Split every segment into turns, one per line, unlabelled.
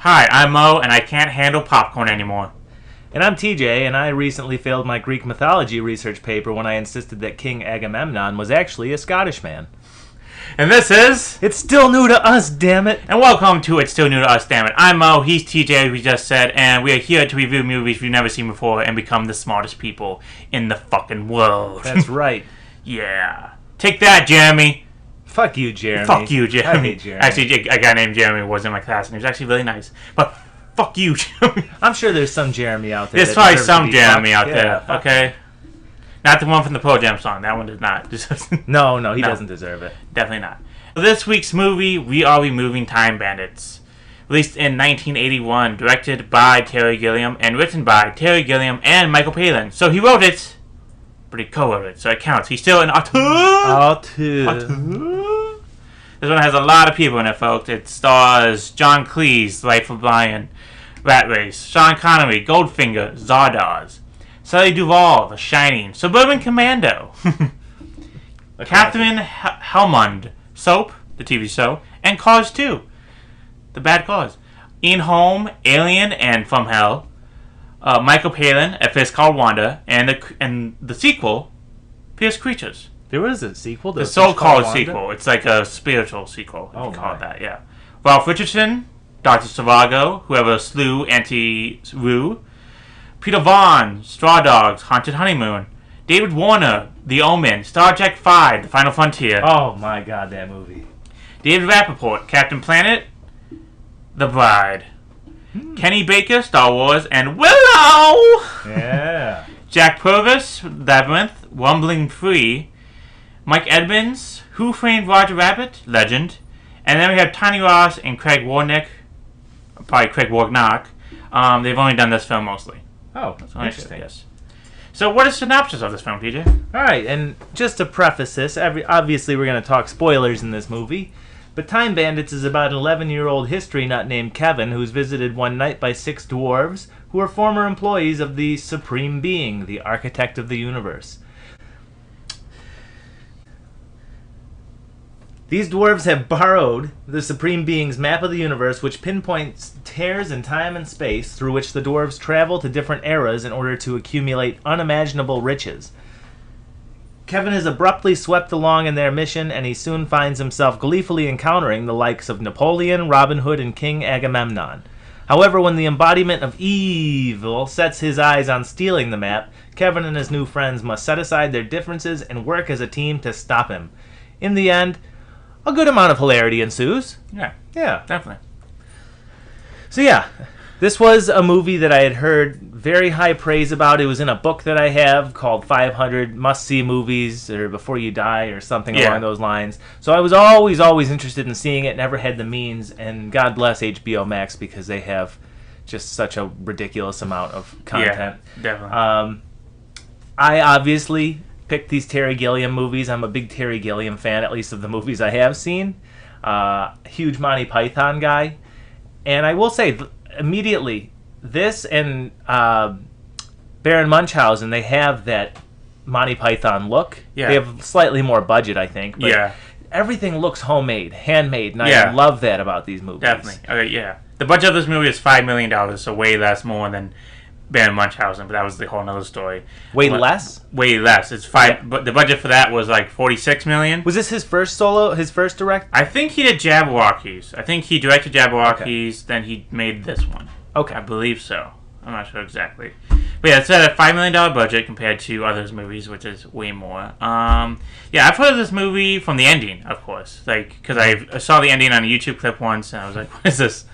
Hi, I'm Mo, and I can't handle popcorn anymore.
And I'm TJ, and I recently failed my Greek mythology research paper when I insisted that King Agamemnon was actually a Scottish man.
And this is...
It's still new to us, damn it!
And welcome to It's Still New to Us, damn it. I'm Mo, he's TJ, we just said, and we are here to review movies we've never seen before and become the smartest people in the fucking world.
That's right.
Yeah. Take that, Jeremy.
Fuck you, Jeremy.
Fuck you, Jeremy.
I hate Jeremy.
Actually, a guy named Jeremy was in my class, and he was actually really nice. But fuck you, Jeremy.
I'm sure there's some Jeremy out there.
There's probably some Jeremy out there, okay? Not the one from the Pearl Jam song. That one does not.
No, he doesn't deserve it.
Definitely not. For this week's movie, we are removing Time Bandits. Released in 1981, directed by Terry Gilliam, and written by Terry Gilliam and Michael Palin. So he wrote it, but he co-wrote it, so it counts. He's still an auteur. This one has a lot of people in it, folks. It stars John Cleese, Life of Brian, Rat Race, Sean Connery, Goldfinger, Zardoz, Shelley Duvall, The Shining, Suburban Commando, Catherine Helmond, Soap, the TV show, and Cars 2, The Bad Cars, Ian Holm, Alien and From Hell, Michael Palin, A Fist Called Wanda, and the sequel, Fierce Creatures.
There was a sequel?
The so-called sequel. It's like a spiritual sequel, if you call it that, yeah. Ralph Richardson, Dr. Zhivago, Whoever Slew Auntie Roo, Peter Vaughn, Straw Dogs, Haunted Honeymoon, David Warner, The Omen, Star Trek V, The Final Frontier.
Oh my god, that movie.
David Rappaport, Captain Planet, The Bride. Kenny Baker, Star Wars, and Willow!
Yeah.
Jack Purvis, Labyrinth, Rumbling Free, Mike Edmonds, Who Framed Roger Rabbit, Legend. And then we have Tiny Ross and Craig Warnock, probably Craig Warnock. They've only done this film mostly.
Oh, that's interesting.
Yes. So what is the synopsis of this film, TJ?
Alright, and just to preface this, obviously we're going to talk spoilers in this movie, but Time Bandits is about an 11-year-old history nut named Kevin who's visited one night by 6 dwarves who are former employees of the Supreme Being, the architect of the universe. These dwarves have borrowed the Supreme Being's map of the universe, which pinpoints tears in time and space through which the dwarves travel to different eras in order to accumulate unimaginable riches. Kevin is abruptly swept along in their mission, and he soon finds himself gleefully encountering the likes of Napoleon, Robin Hood, and King Agamemnon. However, when the embodiment of evil sets his eyes on stealing the map, Kevin and his new friends must set aside their differences and work as a team to stop him. In the end, a good amount of hilarity ensues.
Yeah, definitely.
So yeah, this was a movie that I had heard very high praise about. It was in a book that I have called 500 Must-See Movies or Before You Die or something along those lines. So I was always interested in seeing it, never had the means, and God bless HBO Max because they have just such a ridiculous amount of content.
Yeah, definitely.
I obviously picked these Terry Gilliam movies. I'm a big Terry Gilliam fan, at least of the movies I have seen. Huge Monty Python guy. And I will say, immediately, this and Baron Munchausen, they have that Monty Python look.
Yeah.
They have slightly more budget, I think. But everything looks homemade, handmade, and I love that about these movies.
Definitely. Okay, yeah. The budget of this movie is $5 million, so way less more than Baron Munchausen, but that was the whole other story.
Way less?
Way less. It's $5, but the budget for that was like $46 million.
Was this his first direct?
I think he did Jabberwockies. I think he directed Jabberwockies, then he made this one.
Okay.
I believe so. I'm not sure exactly. But yeah, it's at a $5 million budget compared to others movies, which is way more. Yeah, I've heard of this movie from the ending, of course. Like, because I saw the ending on a YouTube clip once, and I was like, what is this?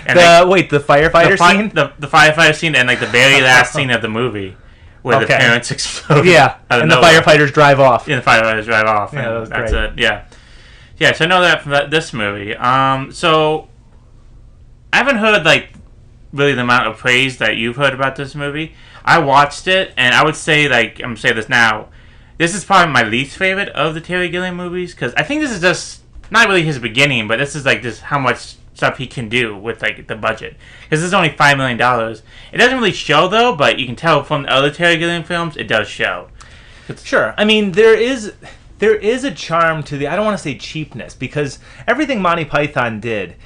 And
the firefighter scene?
The firefighter scene and like the very last scene of the movie where the parents explode.
Yeah, and the firefighters drive off.
Yeah, the firefighters drive off.
Yeah, that was
that's
great.
It. Yeah. Yeah, so I know that from this movie. So I haven't heard like really the amount of praise that you've heard about this movie. I watched it, and I would say, like, I'm going to say this now, this is probably my least favorite of the Terry Gilliam movies, because I think this is just not really his beginning, but this is like just how much stuff he can do with like the budget, because this is only $5 million. It doesn't really show though, but you can tell from the other Terry Gilliam films it does show.
Sure. I mean, there is a charm to the, I don't want to say cheapness, because everything Monty Python did,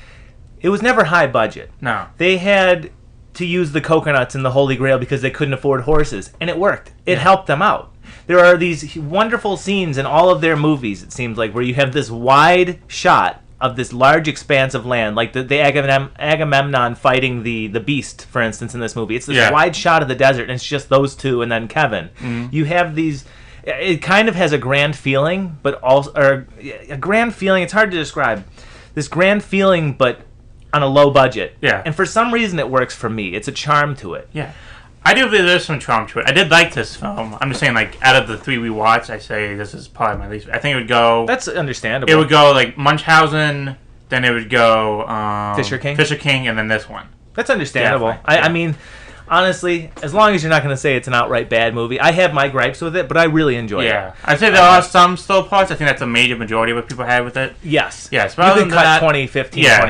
it was never high budget.
No.
They had to use the coconuts in the Holy Grail because they couldn't afford horses, and it worked. It helped them out. There are these wonderful scenes in all of their movies, it seems like, where you have this wide shot of this large expanse of land, like the Agamemnon fighting the beast, for instance, in this movie. It's this wide shot of the desert, and it's just those two and then Kevin. Mm-hmm. You have these... It kind of has a grand feeling, but also... Or a grand feeling, it's hard to describe. This grand feeling, but on a low budget.
Yeah.
And for some reason it works for me. It's a charm to it.
Yeah. I do believe there's some charm to it. I did like this film. I'm just saying, like, out of the three we watched, I say this is probably my least. I think it would go...
That's understandable.
It would go, like, Munchausen, then it would go...
Fisher King,
and then this one.
That's understandable. I mean, honestly, as long as you're not going to say it's an outright bad movie, I have my gripes with it, but I really enjoy it.
Yeah. I'd say there are some slow parts. I think that's a major majority of what people had with it.
Yes.
Yes.
You can cut 20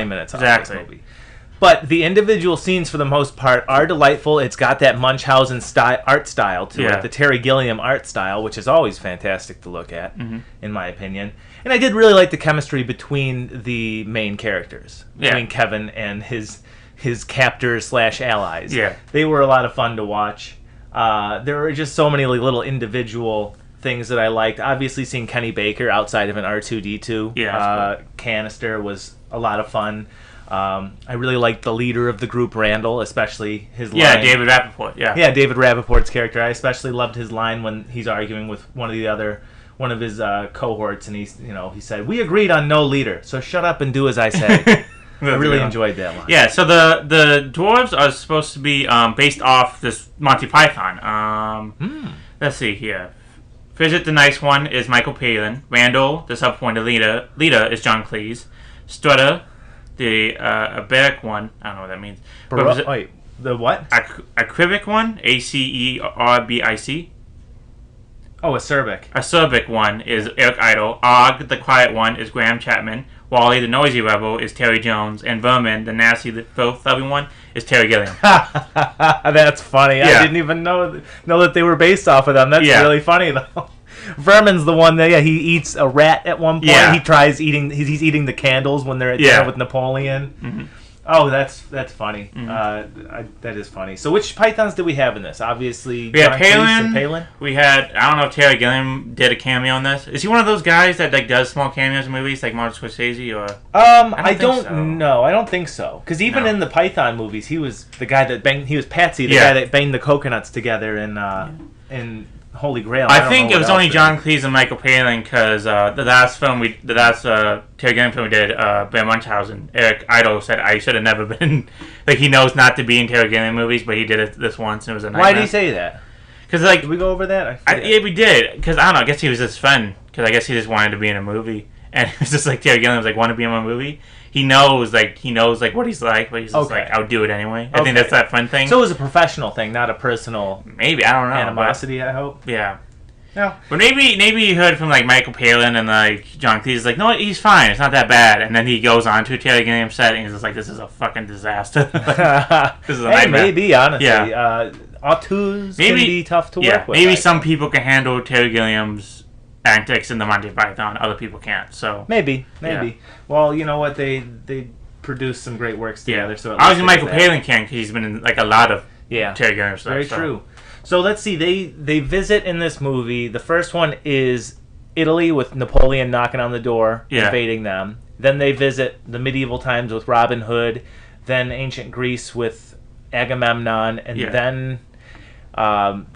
minutes off this movie. But the individual scenes, for the most part, are delightful. It's got that Munchausen art style to it, the Terry Gilliam art style, which is always fantastic to look at, in my opinion. And I did really like the chemistry between the main characters, between Kevin and his captors/allies.
Yeah.
They were a lot of fun to watch. There were just so many little individual things that I liked. Obviously, seeing Kenny Baker outside of an R2-D2 canister was a lot of fun. I really liked the leader of the group, Randall, especially his line.
Yeah, David Rappaport,
Yeah, David Rappaport's character. I especially loved his line when he's arguing with one of his cohorts, and he said, "We agreed on no leader, so shut up and do as I say." I really enjoyed that line.
Yeah, so the dwarves are supposed to be based off this Monty Python. Let's see here. Fidget the Nice One is Michael Palin. Randall, the sub-appointed leader, is John Cleese. Strutter, the acerbic one, I don't know what that means.
Wait, the what?
Acerbic one, Acerbic.
Oh, acerbic.
Acerbic one is Eric Idle. Og, the quiet one, is Graham Chapman. Wally, the noisy rebel, is Terry Jones. And Vermin, the nasty, filth-loving one, is Terry Gilliam.
That's funny. Yeah. I didn't even know that they were based off of them. That's really funny, though. Vermin's the one that he eats a rat at one point. Yeah. He tries eating. He's eating the candles when they're at dinner with Napoleon. Mm-hmm. Oh, that's funny. Mm-hmm. That is funny. So, which Pythons did we have in this? Obviously,
we had Palin. We had, I don't know if Terry Gilliam did a cameo in this. Is he one of those guys that does small cameos in movies like Martin Scorsese or?
I don't know. I don't think so. Because even in the Python movies, he was the guy that banged. He was Patsy, the guy that banged the coconuts together in Holy Grail.
I think it was only John Cleese and Michael Palin because the last Terry Gilliam film we did, Ben Munchausen, Eric Idle said I should have never been, like, he knows not to be in Terry Gilliam movies, but he did it this once and it was a nightmare.
Why did he say that?
Because, like,
did we go over that?
Yeah, we did. Because I don't know. I guess he was his friend. Because I guess he just wanted to be in a movie, and it was just like Terry Gilliam was like, "Want to be in my movie?" He knows what he's like, but he's just like, "I'll do it anyway." I think that's that friend thing.
So it was a professional thing, not a personal.
Maybe I don't know.
Animosity, I hope.
Yeah. Yeah. But maybe you heard from like Michael Palin and like John Cleese, like, no, he's fine. It's not that bad. And then he goes on to a Terry Gilliam set, and he's just like, "This is a fucking disaster." This is a nightmare.
Maybe honestly, auteurs can be tough to work with.
Maybe some people can handle Terry Gilliam's antics in the Monty Python, other people can't. So
maybe. Yeah. Well, you know what? They produce some great works together. So
obviously Michael Palin can, because he's been in like a lot of Terry Gilliam stuff.
Very true. So let's see. They visit in this movie. The first one is Italy with Napoleon knocking on the door, invading them. Then they visit the medieval times with Robin Hood. Then ancient Greece with Agamemnon, and then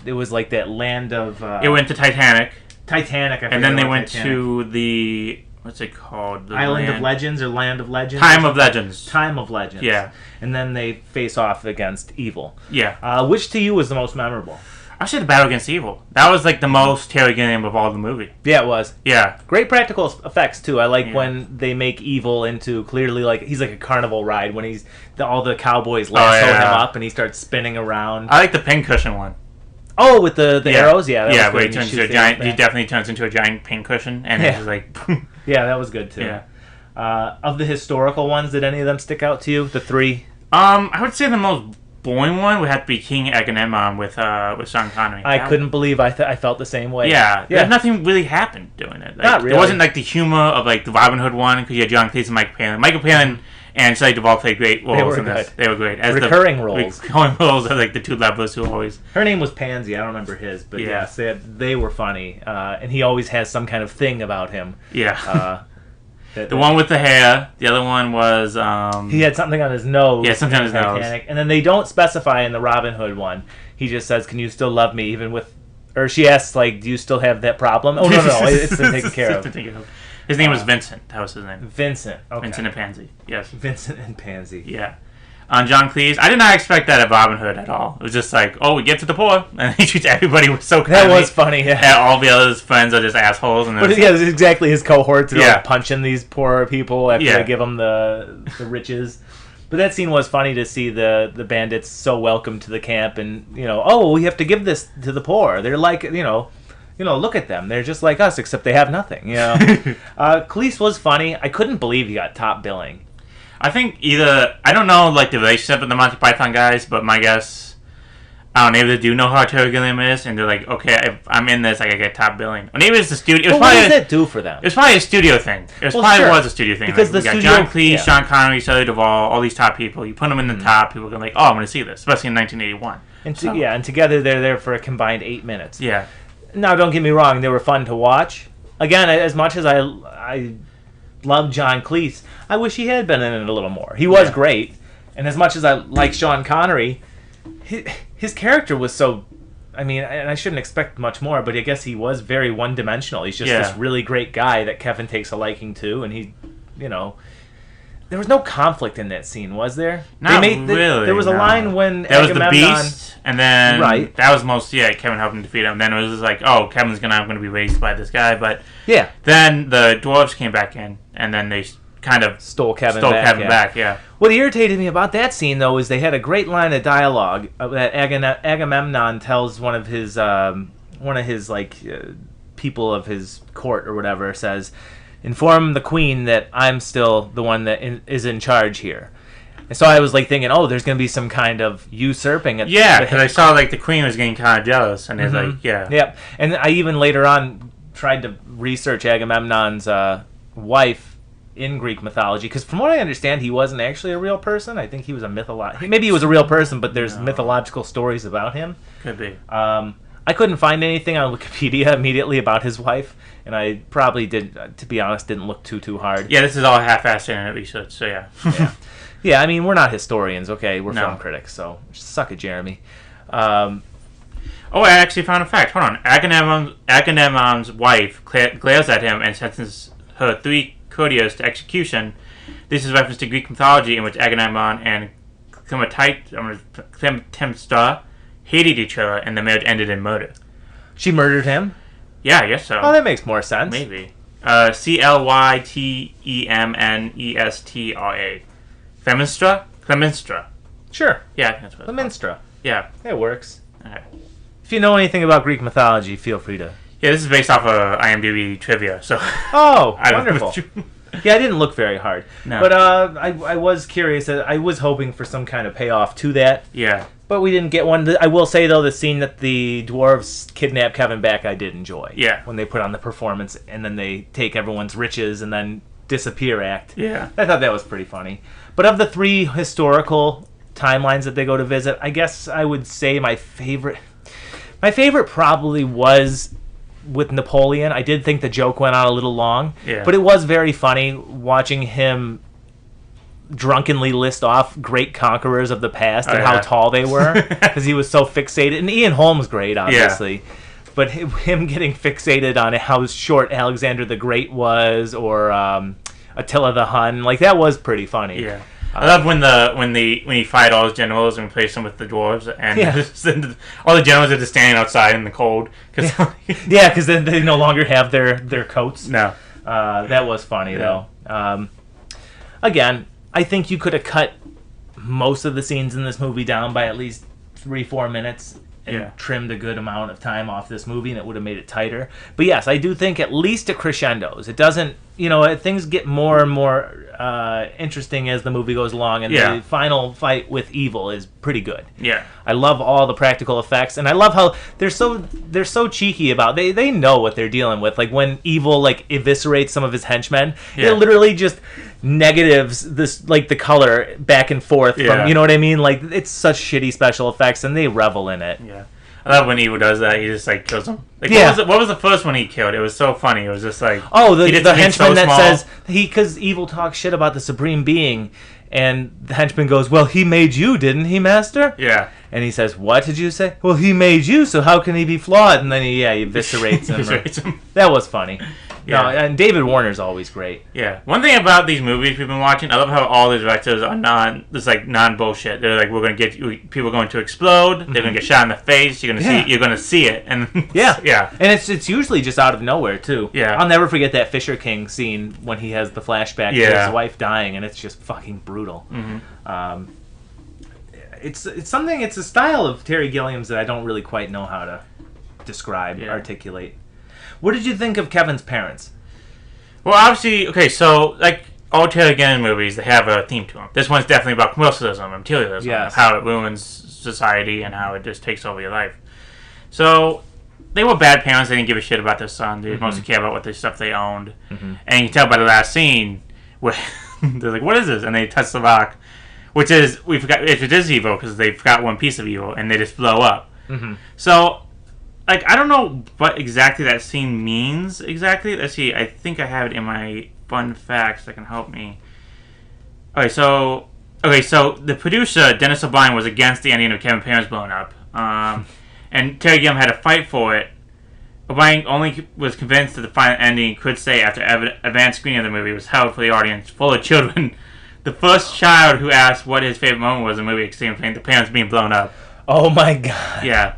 it was like that land of.
It went to Titanic.
And
then they went to the, what's it called? The
Island of Legends or Land of Legends?
Time of Legends.
Time of Legends.
Yeah.
And then they face off against evil.
Yeah.
Which to you was the most memorable?
I said the Battle Against Evil. That was like the most Terry Gilliam of all the movie.
Yeah, it was.
Yeah.
Great practical effects too. I like when they make evil into clearly like he's like a carnival ride when all the cowboys lasso him up and he starts spinning around.
I like the pincushion one.
Oh, with the arrows, that
where he turns into a giant. He definitely turns into a giant pincushion, and it's like.
Yeah, that was good too.
Yeah.
Of the historical ones, did any of them stick out to you? The three?
I would say the most boring one would have to be King Agamemnon with Sean Connery.
I couldn't believe I felt the same way.
Yeah. Nothing really happened doing it. Like,
Not really.
It wasn't like the humor of like the Robin Hood one because you had John Cleese and Michael Palin. Michael Palin And Shelley Duvall played great roles
were
in this.
good.
They were great. As
Recurring roles.
Recurring roles are like the two lovers who always...
Her name was Pansy. I don't remember his, but
Yeah.
yes, they were funny. And he always has some kind of thing about him.
Yeah. The one with the hair. The other one was...
he had something on his nose.
Yeah, something on his nose.
And then they don't specify in the Robin Hood one. He just says, "Can you still love me even with..." Or she asks, like, "Do you still have that problem?" Oh, no, it's been taken care of.
His name was Vincent. That was his name.
Vincent. Okay.
Vincent and Pansy. Yes.
Vincent and Pansy.
Yeah. On John Cleese, I did not expect that of Robin Hood at all. It was just like, oh, we get to the poor, and he treats everybody so kindly.
That was funny, yeah.
And all the other friends are just assholes. And
But yeah, it's exactly his cohorts. They're
Yeah.
like punching these poor people after
Yeah.
they give them the riches. But that scene was funny to see the bandits so welcome to the camp, and oh, we have to give this to the poor. They're like look at them. They're just like us, except they have nothing. Cleese was funny. I couldn't believe he got top billing.
I think I don't know like the relationship with the Monty Python guys, but my guess, I don't know, maybe they do know how Terragilliam is, and they're like, okay, if I'm in this, I gotta get top billing. Or maybe it's the studio.
But what does that do for them?
It was probably a studio thing. It was a studio thing.
Because
like,
the
we got
studio,
John Cleese, Sean Connery, Shelley Duvall, all these top people. You put them in the top, people are gonna like, oh, I'm gonna see this, especially in 1981.
And together they're there for a combined 8 minutes.
Yeah.
Now, don't get me wrong, they were fun to watch. Again, as much as I love John Cleese, I wish he had been in it a little more. He was great, and as much as I like Sean Connery, his character was so... I mean, and I shouldn't expect much more, but I guess he was very one-dimensional. He's just this really great guy that Kevin takes a liking to, and he, There was no conflict in that scene, was there?
Not really.
There was a line when
there was the
Agamemnon...
Beast, and then
Right.
that was mostly Kevin helping defeat him. Then it was just like, oh, Kevin's going to be raised by this guy, but
Yeah.
then the dwarves came back in, and then they kind of
Stole Kevin
back. Yeah.
What irritated me about that scene, though, is they had a great line of dialogue that Agamemnon tells one of his people of his court or whatever, says, "Inform the queen that I'm still the one that is in charge here." And so I was like thinking, oh, there's going to be some kind of usurping.
Because I saw like the queen was getting kind of jealous, and it's like, yeah.
Yep. And I even later on tried to research Agamemnon's wife in Greek mythology, because from what I understand, he wasn't actually a real person. I think he was a maybe he was a real person, but there's mythological stories about him.
Could be.
I couldn't find anything on Wikipedia immediately about his wife, and I probably to be honest, didn't look too hard.
Yeah, this is all half-assed internet research, so yeah.
Yeah, I mean, we're not historians, okay? We're film critics, so suck it, Jeremy.
Oh, I actually found a fact. Hold on. Agamemnon's wife glares at him and sentences her 3 courtiers to execution. This is a reference to Greek mythology in which Agamemnon and Clytemnestra hated each other, and the marriage ended in murder.
She murdered him?
Yeah, I guess so.
Oh, that makes more sense.
Maybe. Clytemnestra. Clemenstra.
Sure.
Yeah, I think that's what it's
Clemenstra.
called. Yeah.
That works.
Okay.
If you know anything about Greek mythology, feel free to...
Yeah, this is based off of IMDb trivia, so...
Oh,
I don't
wonderful. Yeah, I didn't look very hard.
No.
But I was curious. I was hoping for some kind of payoff to that.
Yeah.
But we didn't get one. I will say, though, the scene that the dwarves kidnap Kevin back, I did enjoy.
Yeah.
When they put on the performance and then they take everyone's riches and then disappear act.
Yeah.
I thought that was pretty funny. But of the 3 historical timelines that they go to visit, I guess I would say my favorite probably was with Napoleon. I did think the joke went on a little long, but it was very funny watching him drunkenly list off great conquerors of the past and how tall they were, because he was so fixated. And Ian Holm's great, obviously. But him getting fixated on how short Alexander the Great was, or Attila the Hun, like, that was pretty funny.
Yeah. I love when he fired all his generals and replaced them with the dwarves, and all the generals are just standing outside in the cold.
Because then they no longer have their coats.
No.
That was funny, though. Again, I think you could have cut most of the scenes in this movie down by at least 3-4 minutes and trimmed a good amount of time off this movie, and it would have made it tighter. But yes, I do think at least it crescendos. It doesn't, things get more and more interesting as the movie goes along, and the final fight with evil is pretty good. Yeah, I love all the practical effects, and I love how they're so cheeky about they know what they're dealing with. Like when evil eviscerates some of his henchmen, it literally just negatives, this like the color back and forth from, you know what I mean? Like, it's such shitty special effects, and they revel in it.
Yeah. I love when Evil does that. He just like kills him. Like,
yeah.
What was the first one he killed? It was so funny. It was just like,
the henchman that says because Evil talks shit about the Supreme Being, and the henchman goes, "Well, he made you, didn't he, Master?"
Yeah.
And he says, "What did you say?" "Well, he made you, so how can he be flawed?" And then he eviscerates him. That was funny. Yeah. No, and David Warner's always great.
Yeah. One thing about these movies we've been watching, I love how all the directors are non bullshit. They're like, we're gonna get people are going to explode. They're gonna get shot in the face. You're gonna see it. And
yeah. And it's usually just out of nowhere too.
Yeah.
I'll never forget that Fisher King scene when he has the flashback to his wife dying, and it's just fucking brutal. Mm-hmm. It's something. It's a style of Terry Gilliam's that I don't really quite know how to describe, articulate. What did you think of Kevin's parents?
Well, obviously, okay, so, like, all Terry Gilliam movies, they have a theme to them. This one's definitely about commercialism and materialism, of how it ruins society and how it just takes over your life. So, they were bad parents. They didn't give a shit about their son. They mostly care about what the stuff they owned. Mm-hmm. And you can tell by the last scene where they're like, what is this? And they touch the rock, which is, we forgot, if it is evil, because they forgot one piece of evil, and they just blow up. Mm-hmm. So, like, I don't know what exactly that scene means exactly. Let's see. I think I have it in my fun facts that can help me. Okay, so the producer, Dennis O'Brien, was against the ending of Kevin's parents blowing up. And Terry Gilliam had to fight for it. O'Brien only was convinced that the final ending could say after advanced screening of the movie was held for the audience full of children. The first child who asked what his favorite moment was in the movie explained the parents being blown up.
Oh my god.
Yeah.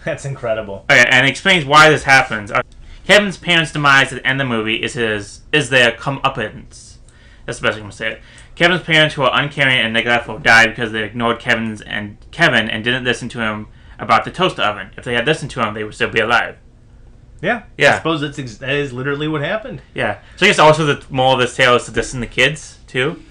That's incredible.
Okay, and it explains why this happens. Kevin's parents' demise at the end of the movie is their comeuppance. That's the best I can say it. Kevin's parents, who are uncaring and neglectful, died because they ignored Kevin and didn't listen to him about the toaster oven. If they had listened to him, they would still be alive.
Yeah. I suppose that is literally what happened.
Yeah. So I guess also the moral of this tale is to listen to kids, too.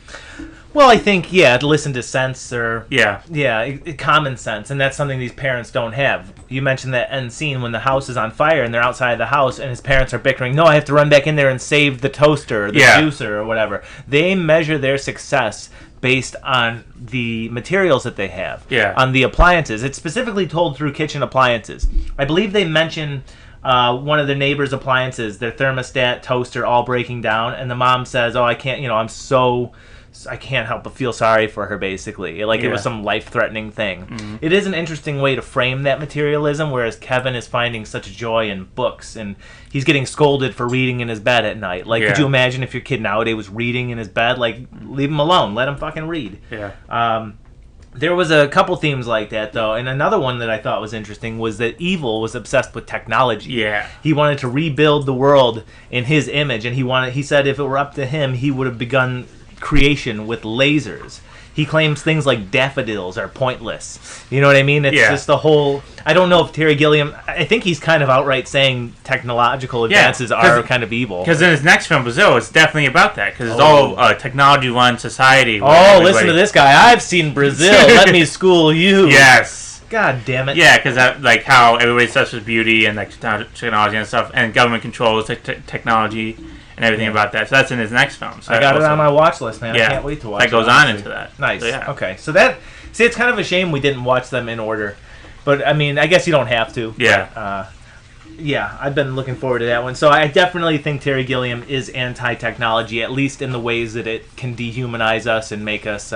Well, I think, to listen to sense or...
Yeah,
common sense, and that's something these parents don't have. You mentioned that end scene when the house is on fire and they're outside the house and his parents are bickering, no, I have to run back in there and save the toaster or the juicer or whatever. They measure their success based on the materials that they have, on the appliances. It's specifically told through kitchen appliances. I believe they mention... one of the neighbors' appliances, their thermostat, toaster, all breaking down, and the mom says, I can't, I can't help but feel sorry for her, basically. Like, it was some life-threatening thing. Mm-hmm. It is an interesting way to frame that materialism, whereas Kevin is finding such joy in books, and he's getting scolded for reading in his bed at night. Like, could you imagine if your kid nowadays was reading in his bed? Like, leave him alone. Let him fucking read.
Yeah.
There was a couple themes like that, though, and another one that I thought was interesting was that Evil was obsessed with technology.
Yeah.
He wanted to rebuild the world in his image, and he said if it were up to him, he would have begun creation with lasers. He claims things like daffodils are pointless. You know what I mean? It's just the whole... I don't know if Terry Gilliam... I think he's kind of outright saying technological advances are kind of evil.
Because in his next film, Brazil, it's definitely about that. Because it's all technology-run society.
Listen to this guy. I've seen Brazil. Let me school you.
Yes.
God damn it.
Yeah, because like how everybody's obsessed with beauty and like technology and stuff, and government controls technology and everything about that. So that's in his next film. So
I got it on my watch list, man. I can't wait to watch it.
That goes on into that.
Nice. So, Okay. So it's kind of a shame we didn't watch them in order. But, I mean, I guess you don't have to.
Yeah.
But, I've been looking forward to that one. So I definitely think Terry Gilliam is anti-technology, at least in the ways that it can dehumanize us and make us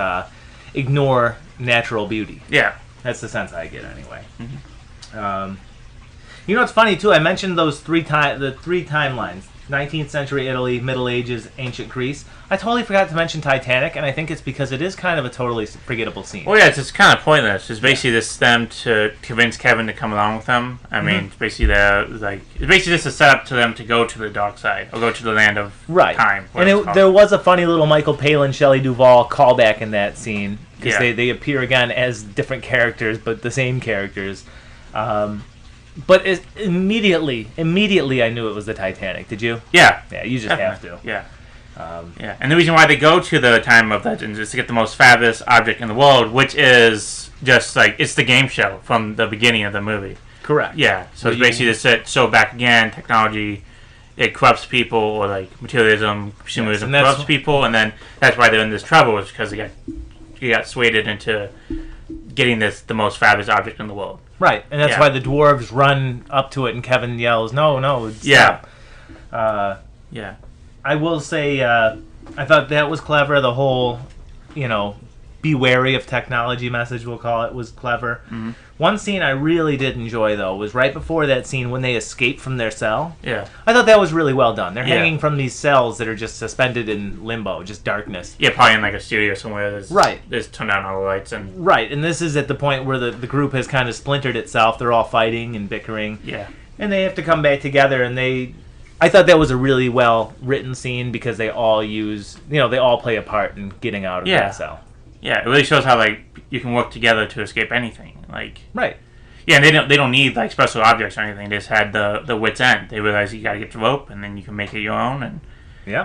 ignore natural beauty.
Yeah.
That's the sense I get, anyway. Mm-hmm. You know what's funny, too? I mentioned those three timelines. 19th century Italy, Middle Ages, ancient Greece. I totally forgot to mention Titanic, and I think it's because it is kind of a totally forgettable scene.
Well, yeah, it's just kind of pointless. It's basically just them to convince Kevin to come along with them. I mean, it's basically it's basically just a setup to them to go to the dark side or go to the land of time.
And there was a funny little Michael Palin, Shelley Duvall callback in that scene because they appear again as different characters, but the same characters. But immediately I knew it was the Titanic. Did you?
Yeah.
Yeah, you just have to.
Yeah. And the reason why they go to the Time of Legends is to get the most fabulous object in the world, which is just like, it's the game show from the beginning of the movie.
Correct.
Yeah. So it's basically to show back again, technology it corrupts people, or like materialism, consumerism
Yes,
corrupts people, and then that's why they're in this trouble, is because they got swayed into getting the most fabulous object in the world.
Right, and that's why the dwarves run up to it, and Kevin yells, "No, stop!"
Yeah.
I will say, I thought that was clever. The whole, be wary of technology message, we'll call it, was clever.
Mm-hmm.
One scene I really did enjoy, though, was right before that scene when they escape from their cell.
Yeah.
I thought that was really well done. They're hanging from these cells that are just suspended in limbo, just darkness.
Yeah, probably in like a studio somewhere. There's turned on all the lights and.
Right, and this is at the point where the group has kind of splintered itself. They're all fighting and bickering.
Yeah.
And they have to come back together, and I thought that was a really well written scene because they all they all play a part in getting out of that cell.
Yeah, it really shows how like you can work together to escape anything. Like.
Right.
Yeah, and they don't need like special objects or anything. They just had the wit's end. They realize you got to get the rope, and then you can make it your own and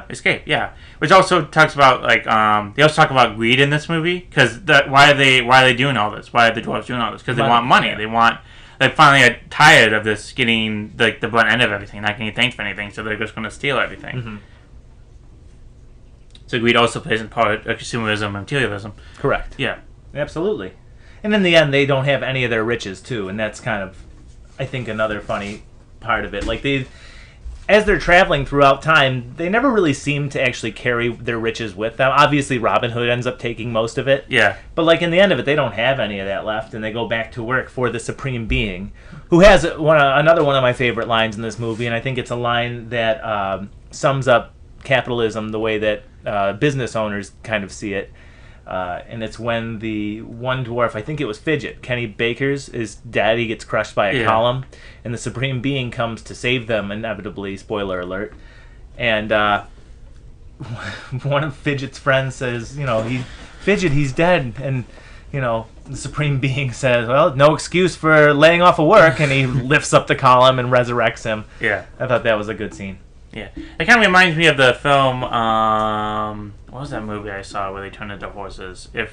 escape. Yeah, which also talks about like they also talk about greed in this movie, because why are they doing all this? Why are the dwarves doing all this? Because they want money. Yeah. They want. They finally are tired of this getting like the brunt end of everything, not getting thanked for anything. So they're just going to steal everything.
Mm-hmm.
So greed also plays in part of consumerism and materialism.
Correct.
Yeah.
Absolutely. And in the end, they don't have any of their riches, too. And that's kind of, I think, another funny part of it. Like, as they're traveling throughout time, they never really seem to actually carry their riches with them. Obviously, Robin Hood ends up taking most of it.
Yeah.
But, like, in the end of it, they don't have any of that left. And they go back to work for the Supreme Being, who has another one of my favorite lines in this movie. And I think it's a line that sums up capitalism the way that business owners kind of see it. And it's when the one dwarf, I think it was Fidget, Kenny Baker's, his daddy gets crushed by a column, and the Supreme Being comes to save them, inevitably, spoiler alert. And one of Fidget's friends says, Fidget, he's dead. And, the Supreme Being says, well, no excuse for laying off of work, and he lifts up the column and resurrects him.
Yeah.
I thought that was a good scene.
Yeah. It kind of reminds me of the film, what was that movie I saw where they turned into horses? It's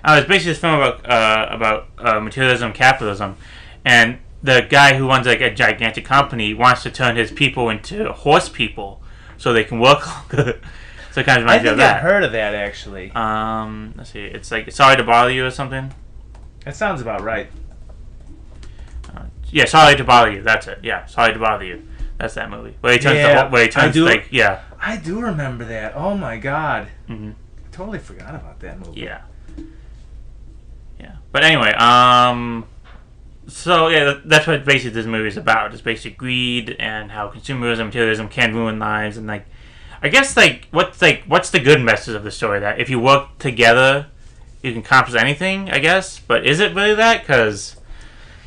basically this film about materialism, capitalism, and the guy who runs like a gigantic company wants to turn his people into horse people so they can work longer. So it kind of reminds me of that.
I've heard of that, actually.
Let's see. It's like Sorry to Bother You or something.
That sounds about right.
Yeah, Sorry to Bother You. That's it. Yeah, Sorry to Bother You. That's that movie. Where he turns
I do remember that. Oh my god.
Mm-hmm.
I totally forgot about that movie.
Yeah. Yeah. But anyway, so yeah, that's what basically this movie is about. It's basically greed and how consumerism, materialism can ruin lives, and like, I guess what's the good message of the story? That if you work together, you can accomplish anything. I guess, but is it really that? Because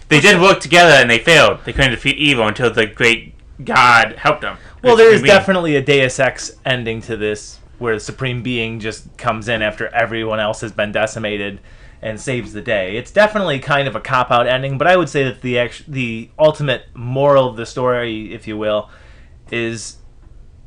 they did work together and they failed. They couldn't defeat evil until the great God helped them.
Well, there is definitely a Deus Ex ending to this, where the Supreme Being just comes in after everyone else has been decimated and saves the day. It's definitely kind of a cop-out ending, but I would say that the ultimate moral of the story, if you will, is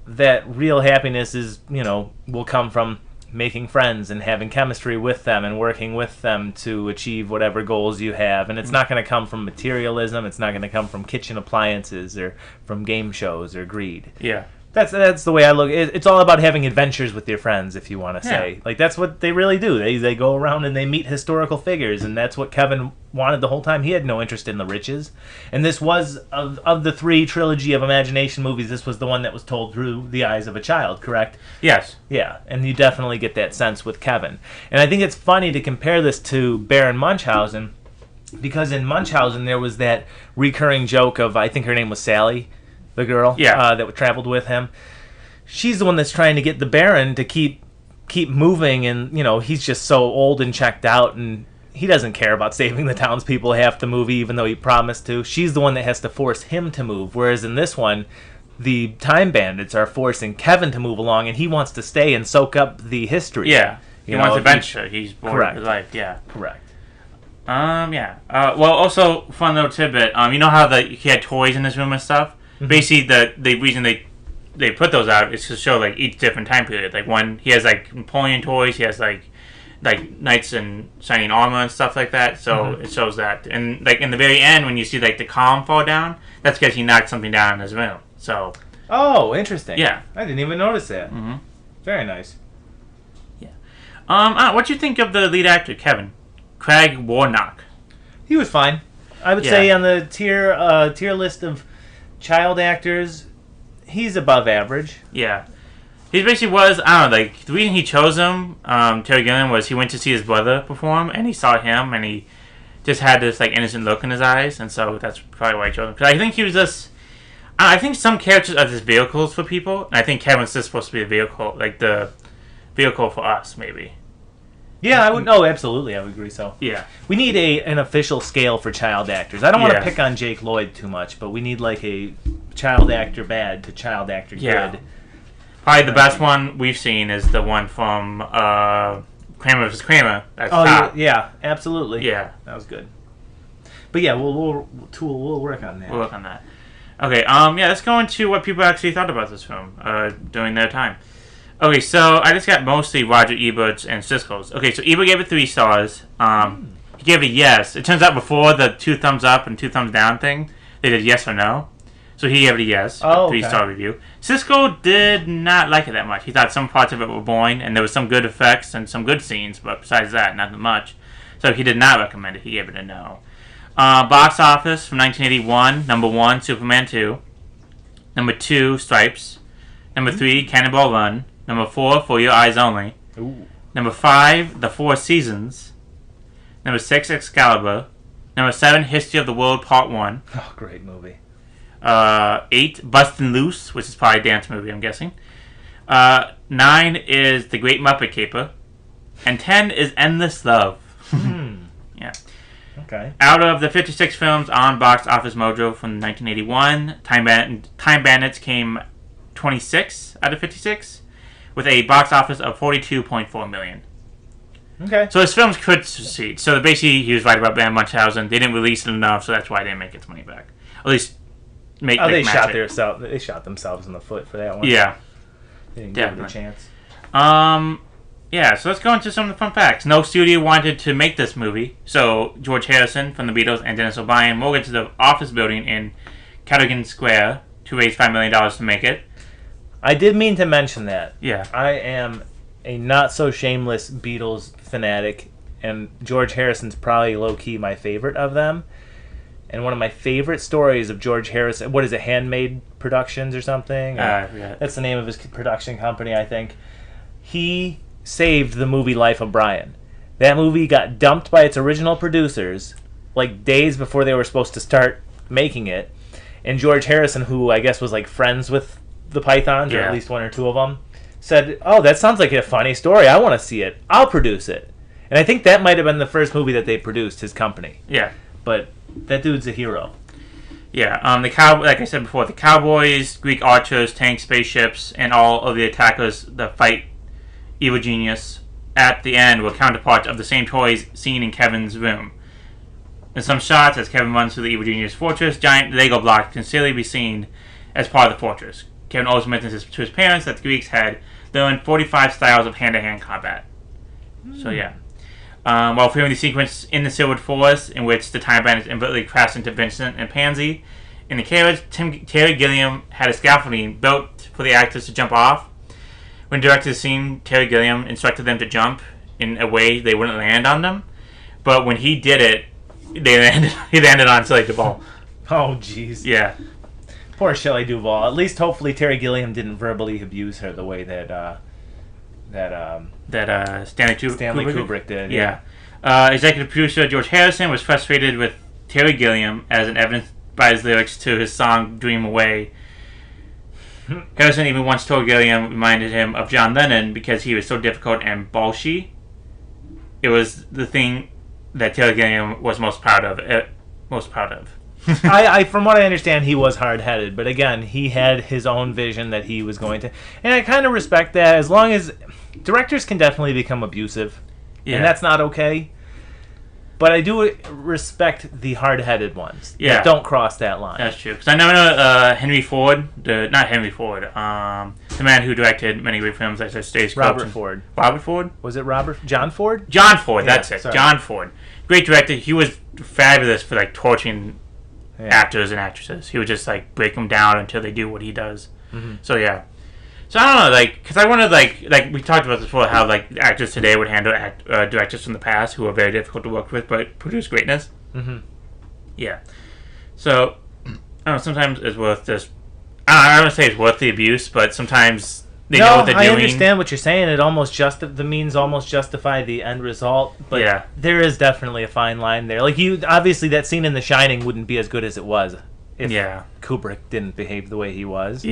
that real happiness is, will come from making friends and having chemistry with them and working with them to achieve whatever goals you have. And it's not going to come from materialism. It's not going to come from kitchen appliances or from game shows or greed.
Yeah.
That's the way I look. It's all about having adventures with your friends, if you want to say. Like, that's what they really do. They go around and they meet historical figures, and that's what Kevin wanted the whole time. He had no interest in the riches. And this was, of the three trilogy of imagination movies, this was the one that was told through the eyes of a child, correct?
Yes.
Yeah, and you definitely get that sense with Kevin. And I think it's funny to compare this to Baron Munchausen, because in Munchausen there was that recurring joke of, I think her name was Sally, the girl that traveled with him. She's the one that's trying to get the Baron to keep moving, and he's just so old and checked out, and he doesn't care about saving the townspeople half the movie, even though he promised to. She's the one that has to force him to move, whereas in this one, the Time Bandits are forcing Kevin to move along, and he wants to stay and soak up the history.
Yeah, he wants adventure. He's bored of his life. Yeah,
correct.
Yeah. Well, also fun little tidbit. You know how he had toys in this room and stuff. Mm-hmm. Basically, the reason they put those out is to show like each different time period. Like one, he has like Napoleon toys. He has like knights in shining armor and stuff like that. So it shows that. And like in the very end, when you see like the column fall down, that's because he knocked something down in his room. So
Oh, interesting.
Yeah.
I didn't even notice that.
Mm-hmm.
Very nice.
Yeah. What do you think of the lead actor, Kevin? Craig Warnock.
He was fine. I would say on the tier list of child actors, he's above average.
Yeah. He basically was, I don't know, like, the reason he chose him, Terry Gilliam, was he went to see his brother perform, and he saw him, and he just had this, like, innocent look in his eyes, and so that's probably why he chose him. Because I think he was just, I think some characters are just vehicles for people, and I think Kevin's just supposed to be a vehicle, like, the vehicle for us, maybe.
Yeah, I would. No, absolutely, I would agree. So
Yeah.
we need an official scale for child actors. I don't want to
Yeah.
pick on Jake Lloyd too much, but we need like a child actor bad to child actor
Yeah.
good.
Probably the best one we've seen is the one from Kramer vs. Kramer.
Yeah, absolutely.
Yeah.
That was good. But yeah, we'll work on that.
We'll work on that. Okay, yeah, let's go into what people actually thought about this film during their time. Okay, so I just got mostly Roger Ebert's and Siskel's. Okay, so Ebert gave it 3 stars. He gave it yes. It turns out before the 2 thumbs up and 2 thumbs down thing, they did yes or no. So he gave it a yes, a 3-star review. Siskel did not like it that much. He thought some parts of it were boring, and there was some good effects and some good scenes, but besides that, nothing much. So he did not recommend it. He gave it a no. Box office from 1981, number 1, Superman 2. Number 2, Stripes. Number 3, Cannonball Run. Number 4, For Your Eyes Only.
Ooh.
Number 5, The Four Seasons. Number 6, Excalibur. Number 7, History of the World Part 1.
Oh, great movie.
8, Bustin' Loose, which is probably a dance movie, I'm guessing. 9 is The Great Muppet Caper. And 10 is Endless Love. Yeah.
Okay.
Out of the 56 films on Box Office Mojo from 1981, Time Bandits came 26 out of 56, with a box office of $42.4 million.
Okay.
So his films could succeed. So basically, he was right about Van Munchausen. They didn't release it enough, so that's why they didn't make its money back. At least
they shot they shot themselves in the foot for that one.
Yeah.
They didn't give it a chance.
Yeah, so let's go into some of the fun facts. No studio wanted to make this movie, so George Harrison from the Beatles and Dennis O'Brien mortgaged the office building in Cadogan Square to raise $5 million to make it.
I did mean to mention that.
Yeah.
I am a not-so-shameless Beatles fanatic, and George Harrison's probably low-key my favorite of them. And one of my favorite stories of George Harrison, what is it, Handmade Productions or something?
Yeah.
That's the name of his production company, I think. He saved the movie Life of Brian. That movie got dumped by its original producers, like days before they were supposed to start making it. And George Harrison, who I guess was like friends with the Pythons, or at least one or two of them, said, "Oh, that sounds like a funny story. I want to see it. I'll produce it." And I think that might have been the first movie that they produced, his company.
Yeah.
But that dude's a hero.
Yeah. Like I said before, the cowboys, Greek archers, tanks, spaceships, and all of the attackers that fight Evil Genius at the end were counterparts of the same toys seen in Kevin's room. In some shots, as Kevin runs through the Evil Genius fortress, giant Lego blocks can clearly be seen as part of the fortress. Kevin also mentions to his parents that the Greeks had learned 45 styles of hand-to-hand combat. So yeah. While filming the sequence in the Silvered Forest, in which the Time Bandits inadvertently crashed into Vincent and Pansy, in the carriage, Terry Gilliam had a scaffolding built for the actors to jump off. When directing the scene, Terry Gilliam instructed them to jump in a way they wouldn't land on them. But when he did it, he landed on Shelley Duvall.
Oh, jeez.
Yeah.
Poor Shelley Duvall. At least, hopefully, Terry Gilliam didn't verbally abuse her the way that
Stanley
Kubrick did.
Yeah. Executive producer George Harrison was frustrated with Terry Gilliam, as an evidenced by his lyrics to his song "Dream Away." Harrison even once told Gilliam reminded him of John Lennon because he was so difficult and bolshy. It was the thing that Terry Gilliam was most proud of.
I from what I understand, he was hard-headed, but again, he had his own vision that he was going to, and I kind of respect that. As long as directors can definitely become abusive, and that's not okay. But I do respect the hard-headed ones.
Yeah,
that don't cross that line.
That's true. Because I know Henry Ford, the man who directed many great films like Stagecoach.
Robert Ford.
Robert Ford?
Was it Robert? John Ford?
John Ford. That's it.
Sorry.
John Ford. Great director. He was fabulous for like torturing actors and actresses. He would just like break them down until they do what he does. So yeah. So I don't know, like, because I wanted, like we talked about this before, how like actors today would handle directors from the past who are very difficult to work with, but produce greatness. Yeah. So I don't know. Sometimes it's worth just. I don't want to say it's worth the abuse, but sometimes they know what they're doing.
I understand what you're saying. It almost the means almost justify the end result, but there is definitely a fine line there. Like obviously that scene in The Shining wouldn't be as good as it was if Kubrick didn't behave the way he was.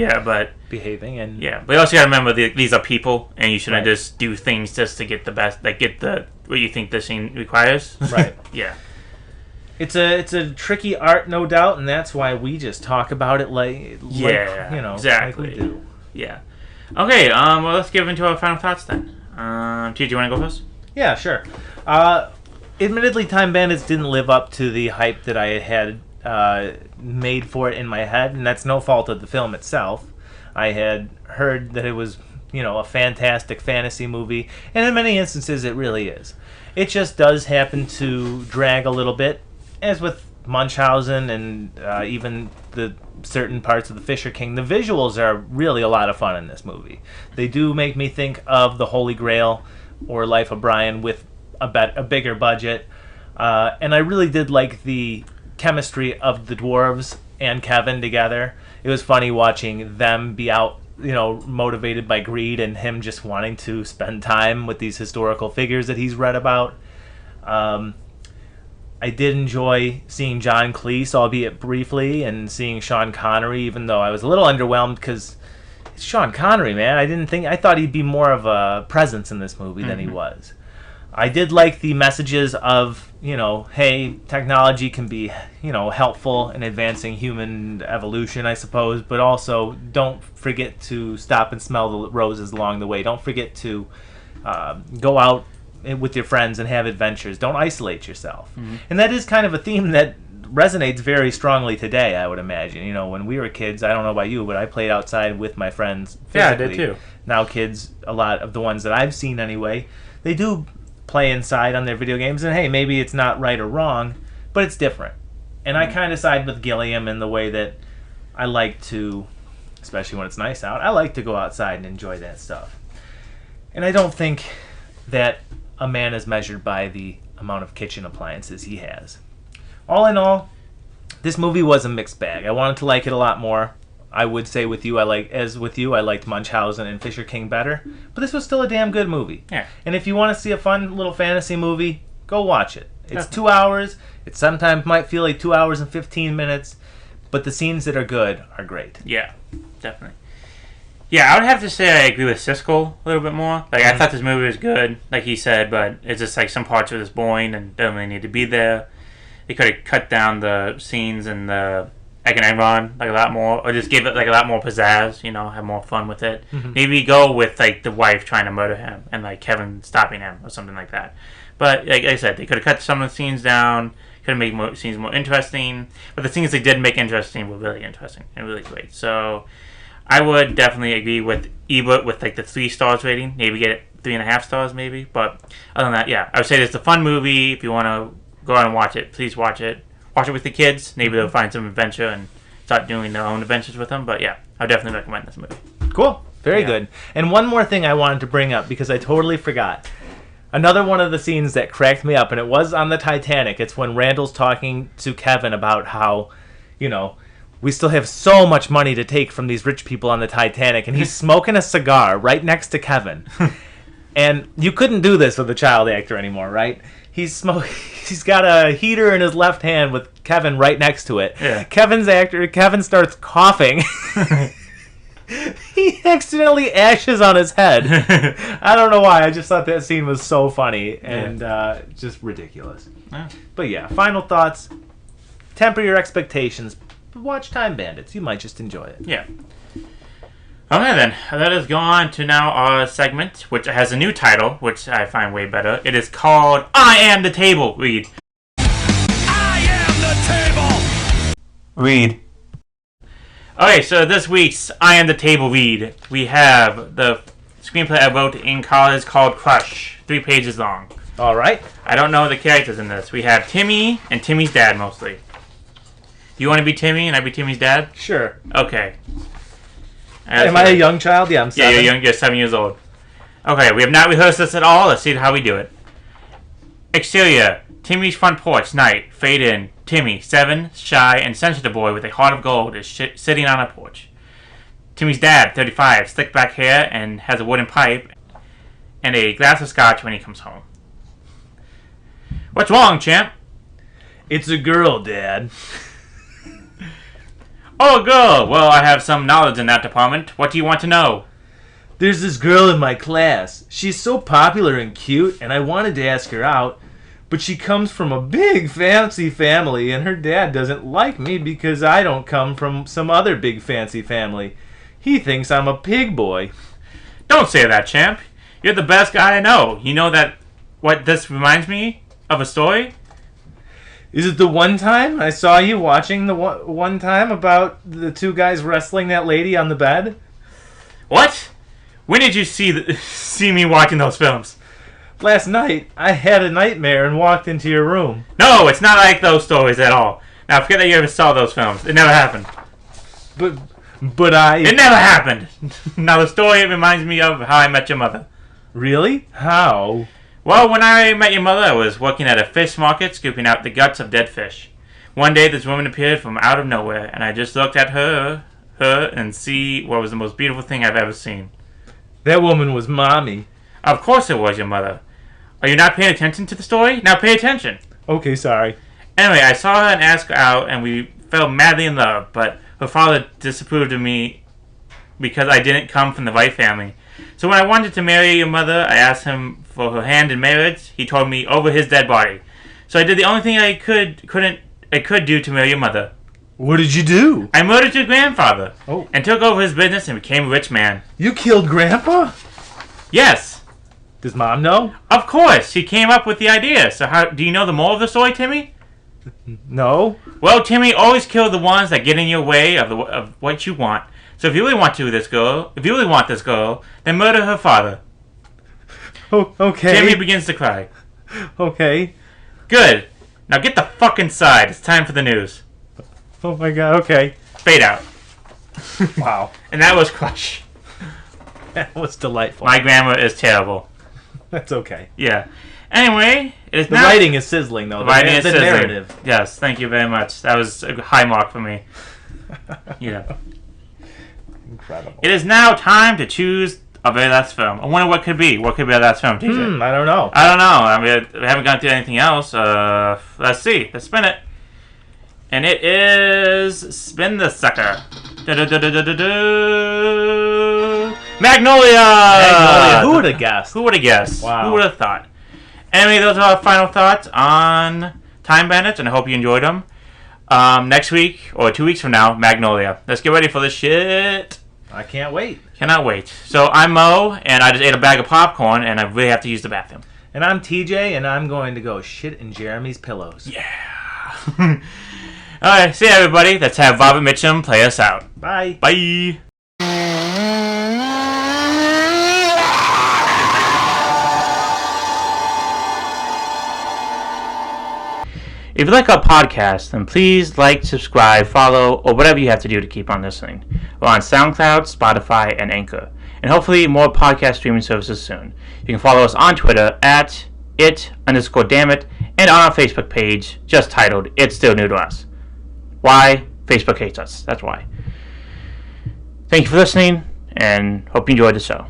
Behaving
and
but you also got to remember these are people, and you shouldn't just do things just to get the best, like get the what you think the scene requires.
Right. It's a tricky art, no doubt, and that's why we just talk about it like
exactly.
Like we do.
Yeah. Okay. Well, let's get into our final thoughts then. Do you want to go first?
Yeah, sure. Admittedly, Time Bandits didn't live up to the hype that I had made for it in my head, and that's no fault of the film itself. I had heard that it was, a fantastic fantasy movie, and in many instances, it really is. It just does happen to drag a little bit. As with Munchausen and even the certain parts of the Fisher King, the visuals are really a lot of fun in this movie. They do make me think of The Holy Grail or Life of Brian with a bigger budget. And I really did like the chemistry of the dwarves and Kevin together. It was funny watching them be out, motivated by greed and him just wanting to spend time with these historical figures that he's read about. I did enjoy seeing John Cleese, albeit briefly, and seeing Sean Connery, even though I was a little underwhelmed because it's Sean Connery, man. I thought he'd be more of a presence in this movie than he was. I did like the messages of, hey, technology can be, helpful in advancing human evolution, I suppose, but also don't forget to stop and smell the roses along the way. Don't forget to go out with your friends and have adventures. Don't isolate yourself. And that is kind of a theme that resonates very strongly today, I would imagine. When we were kids, I don't know about you, but I played outside with my friends physically.
Yeah, I did too.
Now kids, a lot of the ones that I've seen anyway, they do play inside on their video games, and hey, maybe it's not right or wrong, but it's different. And I kind of side with Gilliam in the way that I like to, especially when it's nice out, I like to go outside and enjoy that stuff. And I don't think that a man is measured by the amount of kitchen appliances he has. All in all, this movie was a mixed bag. I wanted to like it a lot more. I would say I liked Munchausen and Fisher King better, but this was still a damn good movie.
Yeah.
And if you want to see a fun little fantasy movie, go watch it. It's 2 hours. It sometimes might feel like 2 hours and 15 minutes, but the scenes that are good are great.
Yeah, definitely. Yeah, I would have to say I agree with Siskel a little bit more. Like, I thought this movie was good, like he said, but it's just like some parts of this boring and don't really need to be there. They could have cut down the scenes and the Agamemnon like a lot more, or just give it like a lot more pizzazz. Have more fun with it. Maybe go with like the wife trying to murder him and like Kevin stopping him or something like that. But like I said, they could have cut some of the scenes down. Could have made scenes more interesting. But the things they did make interesting were really interesting and really great. So I would definitely agree with Ebert with like the 3 stars rating. Maybe get it 3.5 stars, maybe. But other than that, yeah, I would say it's a fun movie. If you want to go out and watch it, please watch it. Watch it with the kids. Maybe they'll find some adventure and start doing their own adventures with them. But yeah, I would definitely recommend this movie.
Cool. Very good. And one more thing I wanted to bring up because I totally forgot. Another one of the scenes that cracked me up, and it was on the Titanic. It's when Randall's talking to Kevin about how, we still have so much money to take from these rich people on the Titanic, and he's smoking a cigar right next to Kevin. And you couldn't do this with a child actor anymore, right? He's got a heater in his left hand with Kevin right next to it.
Yeah.
Kevin starts coughing. He accidentally ashes on his head. I don't know why. I just thought that scene was so funny and just ridiculous.
Yeah.
But yeah, final thoughts. Temper your expectations. Watch Time Bandits. You might just enjoy it.
Yeah. Okay then, let us go on to now our segment, which has a new title, which I find way better. It is called I Am the Table. Read. I am the table. Read. Okay, so this week's I Am the Table read, we have the screenplay I wrote in college called Crush, 3 pages long.
All right.
I don't know the characters in this. We have Timmy and Timmy's dad mostly. Do you want to be Timmy and I be Timmy's dad?
Sure.
Okay.
Am I a young child? Yeah, I'm 7.
Yeah, you're young. You're 7 years old. Okay, we have not rehearsed this at all. Let's see how we do it. Exterior. Timmy's front porch. Night. Fade in. Timmy, 7, shy, and sensitive boy with a heart of gold is sitting on a porch. Timmy's dad, 35, slick back hair and has a wooden pipe and a glass of scotch when he comes home. What's wrong, champ?
It's a girl, Dad.
Oh, a girl. Well, I have some knowledge in that department. What do you want to know?
There's this girl in my class. She's so popular and cute, and I wanted to ask her out. But she comes from a big fancy family, and her dad doesn't like me because I don't come from some other big fancy family. He thinks I'm a pig boy.
Don't say that, champ. You're the best guy I know. You know that what this reminds me of a story?
Is it the one time I saw you watching the one time about the 2 guys wrestling that lady on the bed?
What? When did you see me watching those films?
Last night, I had a nightmare and walked into your room.
No, it's not like those stories at all. Now, forget that you ever saw those films. It never happened.
But I...
It never happened. Now, the story reminds me of How I Met Your Mother.
Really? How?
Well, when I met your mother, I was working at a fish market scooping out the guts of dead fish. One day, this woman appeared from out of nowhere, and I just looked at her, and see what was the most beautiful thing I've ever seen.
That woman was Mommy.
Of course it was your mother. Are you not paying attention to the story? Now pay attention.
Okay, sorry.
Anyway, I saw her and asked her out, and we fell madly in love, but her father disapproved of me because I didn't come from the right family. So when I wanted to marry your mother, I asked him for her hand in marriage. He told me over his dead body. So I did the only thing I could do to marry your mother.
What did you do?
I murdered your grandfather.
Oh.
And took over his business and became a rich man.
You killed Grandpa?
Yes.
Does Mom know?
Of course. She came up with the idea. So how do you know the moral of the story, Timmy?
No.
Well, Timmy, always kill the ones that get in your way of what you want. So if you really want this girl, then murder her father.
Oh, okay.
Timmy begins to cry.
Okay.
Good. Now get the fuck inside. It's time for the news.
Oh my god, okay.
Fade out.
Wow.
And that was Crush.
That was delightful.
My grammar is terrible.
That's okay.
Yeah. Anyway, it is
The
now...
writing is sizzling, though. The narrative.
Yes, thank you very much. That was a high mark for me. Yeah.
Incredible.
It is now time to choose a very last film. I wonder what could be. What could be our last film, TJ?
I don't know.
I don't know. I mean, we haven't gone through anything else. Let's see. Let's spin it. And it is... Spin the sucker. Magnolia!
Who would have guessed?
Who would have guessed?
Wow.
Who would have thought? Anyway, those are our final thoughts on Time Bandits, and I hope you enjoyed them. Next week, or 2 weeks from now, Magnolia. Let's get ready for this shit.
I can't wait.
Cannot wait. So I'm Mo, and I just ate a bag of popcorn, and I really have to use the bathroom.
And I'm TJ, and I'm going to go shit in Jeremy's pillows.
Yeah. Alright, see you everybody. Let's have Robert Mitchum play us out.
Bye.
Bye. If you like our podcast, then please like, subscribe, follow, or whatever you have to do to keep on listening. We're on SoundCloud, Spotify, and Anchor. And hopefully more podcast streaming services soon. You can follow us on Twitter at @it_dammit and on our Facebook page just titled It's Still New to Us. Why? Facebook hates us. That's why. Thank you for listening, and hope you enjoyed the show.